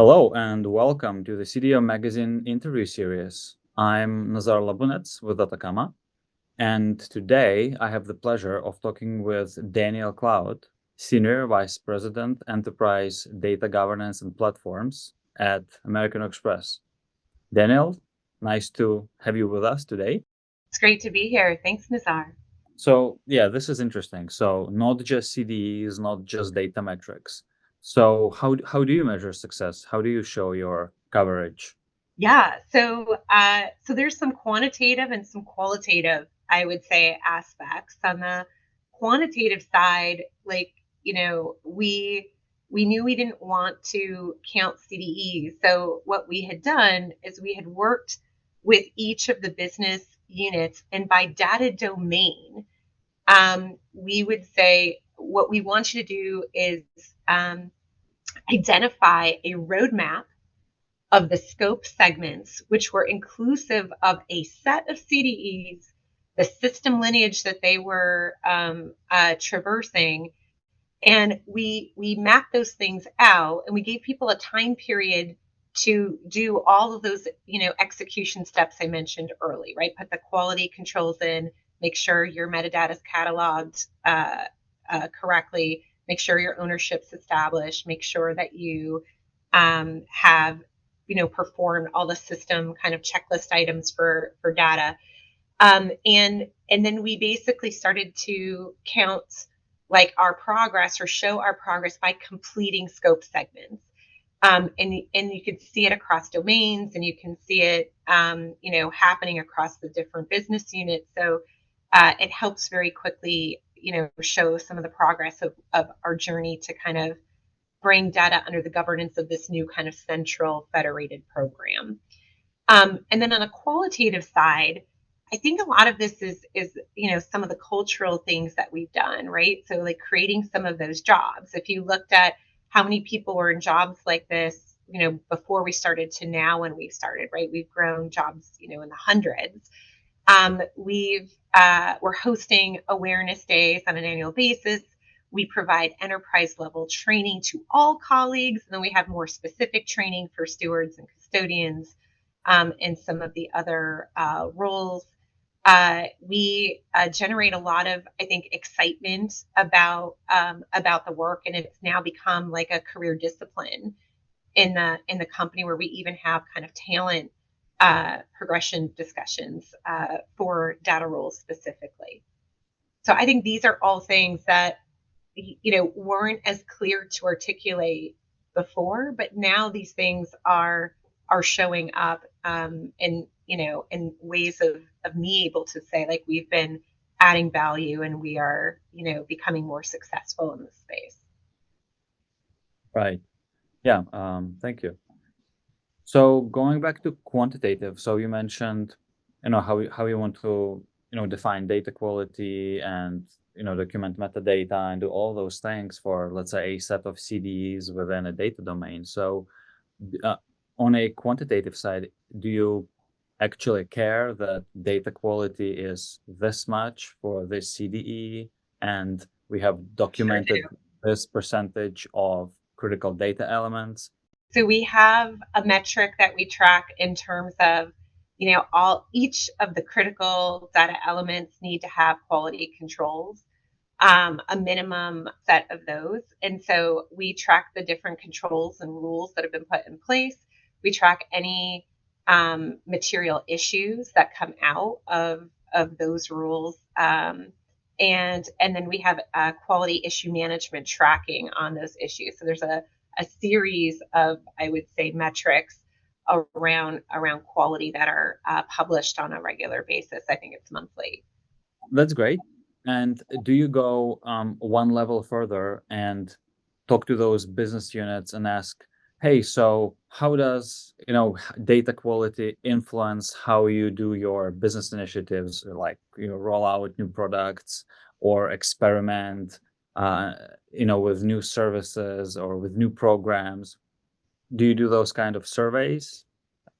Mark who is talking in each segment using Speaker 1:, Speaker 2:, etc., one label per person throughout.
Speaker 1: Hello and welcome to the CDO Magazine interview series. I'm Nazar Labunets with Ataccama, and today I have the pleasure of talking with Danielle Cloud, Senior Vice President, Enterprise Data Governance and Platforms at American Express. Danielle, nice to have you with us today.
Speaker 2: It's great to be here. Thanks, Nazar.
Speaker 1: So, yeah, this is interesting. So, not just CDEs, not just data metrics. So, how do you measure success? How do you show your coverage?
Speaker 2: Yeah, so there's some quantitative and some qualitative, I would say, aspects. On the quantitative side, we knew we didn't want to count CDEs. So what we had done is we had worked with each of the business units, and by data domain, we would say what we want you to do is um, identify a roadmap of the scope segments, which were inclusive of a set of CDEs, the system lineage that they were traversing, and we mapped those things out, and we gave people a time period to do all of those, execution steps I mentioned early, right? Put the quality controls in, make sure your metadata is cataloged correctly, make sure your ownership's established, make sure that you have performed all the system kind of checklist items for data. And then we basically started to count like our progress or show our progress by completing scope segments. And you can see it across domains, and you can see it happening across the different business units. So it helps very quickly show some of the progress of our journey to kind of bring data under the governance of this new kind of central federated program. And then on a qualitative side, I think a lot of this is some of the cultural things that we've done, right? So like creating some of those jobs. If you looked at how many people were in jobs like this, before we started to now when we started, right? We've grown jobs, in the hundreds. We're hosting awareness days on an annual basis. We provide enterprise level training to all colleagues, and then we have more specific training for stewards and custodians and some of the other roles. We generate a lot of, I think, excitement about the work, and it's now become like a career discipline in the company, where we even have kind of talent progression discussions for data roles specifically. So I think these are all things that weren't as clear to articulate before, but now these things are showing up in ways of me able to say, like, we've been adding value, and we are becoming more successful in this space.
Speaker 1: Right. Yeah, thank you. So going back to quantitative, so you mentioned, how you want to, define data quality and, document metadata and do all those things for, let's say, a set of CDEs within a data domain. So uh, on a quantitative side, do you actually care that data quality is this much for this CDE, and we have
Speaker 2: Sure
Speaker 1: documented
Speaker 2: do.
Speaker 1: this percentage of critical data elements?
Speaker 2: So we have a metric that we track in terms of, all each of the critical data elements need to have quality controls, a minimum set of those. And so we track the different controls and rules that have been put in place. We track any material issues that come out of those rules. And then we have quality issue management tracking on those issues. So there's a series of, I would say, metrics around quality that are published on a regular basis. I think it's monthly.
Speaker 1: That's great. And do you go one level further and talk to those business units and ask, hey, so how does, data quality influence how you do your business initiatives, like, roll out new products or experiment, with new services or with new programs? Do you do those kind of surveys?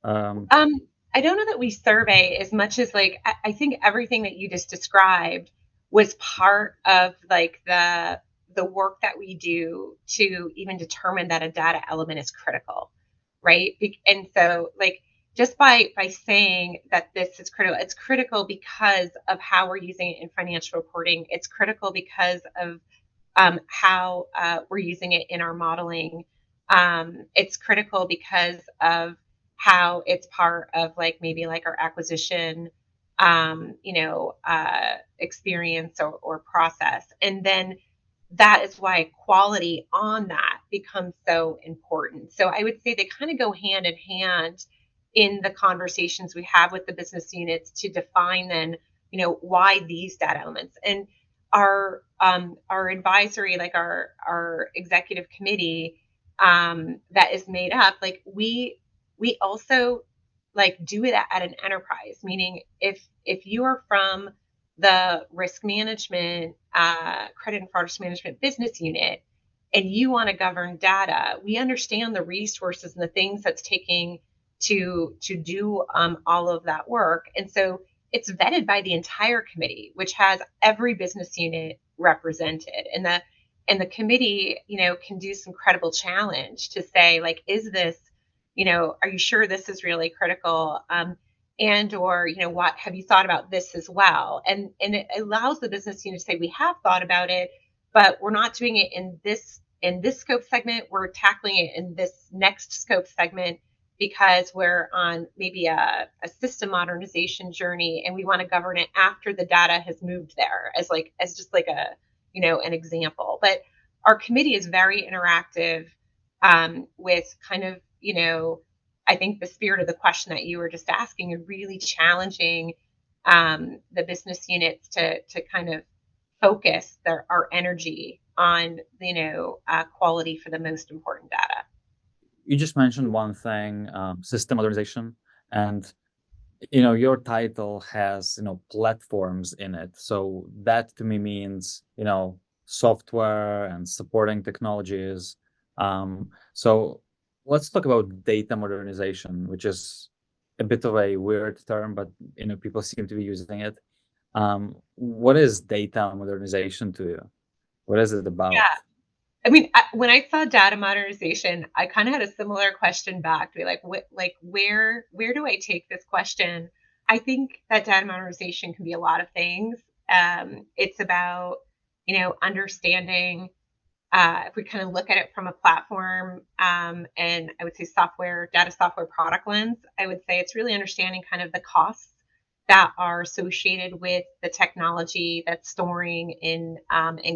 Speaker 1: Um,
Speaker 2: Um, I don't know that we survey as much as, like, I think everything that you just described was part of like the work that we do to even determine that a data element is critical, right? And so like just by saying that this is critical, it's critical because of how we're using it in financial reporting. It's critical because of how we're using it in our modeling. It's critical because of how it's part of like maybe like our acquisition, experience or process. And then that is why quality on that becomes so important. So I would say they kind of go hand in hand in the conversations we have with the business units to define then, why these data elements. And our advisory, like our executive committee, that is made up, like we also like do it at an enterprise, meaning if you are from the risk management, credit and fraud risk management business unit, and you want to govern data, we understand the resources and the things that's taking to do all of that work. And so it's vetted by the entire committee, which has every business unit represented. And the committee, can do some credible challenge to say, like, is this, are you sure this is really critical? And or what have you thought about this as well, and it allows the business unit to say we have thought about it, but we're not doing it in this scope segment, we're tackling it in this next scope segment because we're on maybe a system modernization journey and we want to govern it after the data has moved there, as just like a an example. But our committee is very interactive, with kind of I think the spirit of the question that you were just asking, and really challenging the business units to kind of focus our energy on quality for the most important data.
Speaker 1: You just mentioned one thing, system modernization, and your title has platforms in it. So that to me means software and supporting technologies. So let's talk about data modernization, which is a bit of a weird term, but people seem to be using it. What is data modernization to you? What is it about?
Speaker 2: Yeah. I mean, when I saw data modernization, I kind of had a similar question back to be like, where do I take this question? I think that data modernization can be a lot of things. It's about, understanding, if we kind of look at it from a platform, and I would say data software product lens, I would say it's really understanding kind of the costs that are associated with the technology that's storing in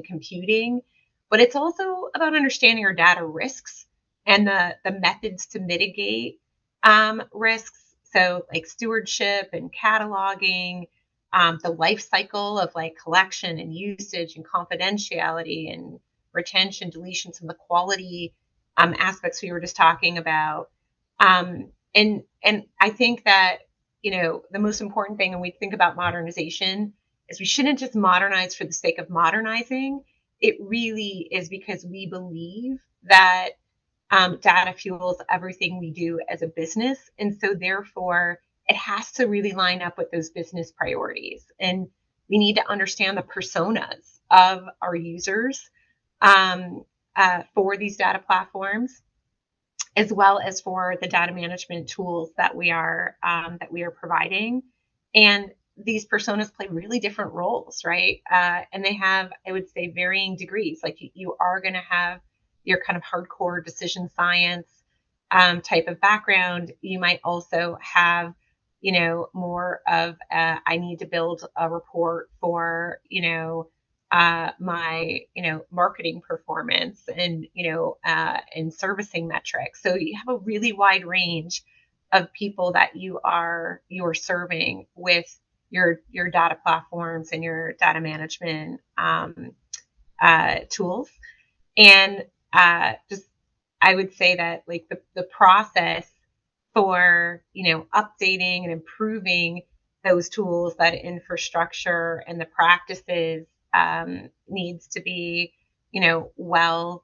Speaker 2: computing. But it's also about understanding our data risks and the methods to mitigate risks. So like stewardship and cataloging, the life cycle of like collection and usage and confidentiality and retention, deletion, some of the quality aspects we were just talking about. And I think that the most important thing when we think about modernization is we shouldn't just modernize for the sake of modernizing. It really is because we believe that data fuels everything we do as a business, and so therefore it has to really line up with those business priorities. And we need to understand the personas of our users, for these data platforms, as well as for the data management tools that we are providing. And these personas play really different roles, right? And they have, I would say, varying degrees. Like you are going to have your kind of hardcore decision science type of background. You might also have, more of I need to build a report for, my marketing performance and servicing metrics. So you have a really wide range of people that you're serving with your data platforms and your data management tools. And just I would say that like the process for updating and improving those tools, that infrastructure and the practices, needs to be well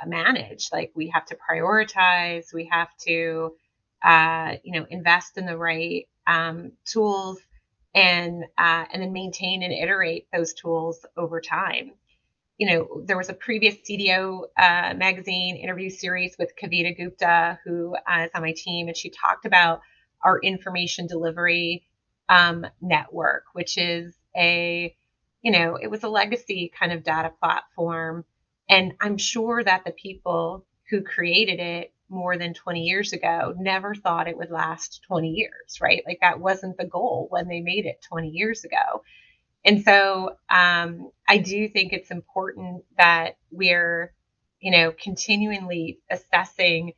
Speaker 2: managed. Like we have to prioritize, we have to invest in the right tools, and then maintain and iterate those tools over time. there was a previous CDO magazine interview series with Kavita Gupta, who is on my team, and she talked about our information delivery network, which is it was a legacy kind of data platform. And I'm sure that the people who created it more than 20 years ago never thought it would last 20 years, right? Like that wasn't the goal when they made it 20 years ago. And so I do think it's important that we're, continually assessing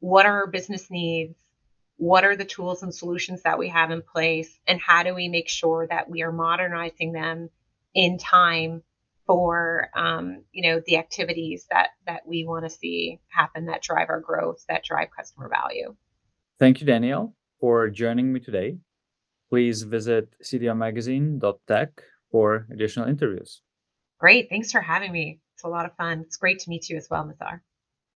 Speaker 2: what are our business needs, what are the tools and solutions that we have in place, and how do we make sure that we are modernizing them in time for, the activities that we want to see happen that drive our growth, that drive customer value.
Speaker 1: Thank you, Danielle, for joining me today. Please visit cdomagazine.tech for additional interviews.
Speaker 2: Great. Thanks for having me. It's a lot of fun. It's great to meet you as well, Nazar.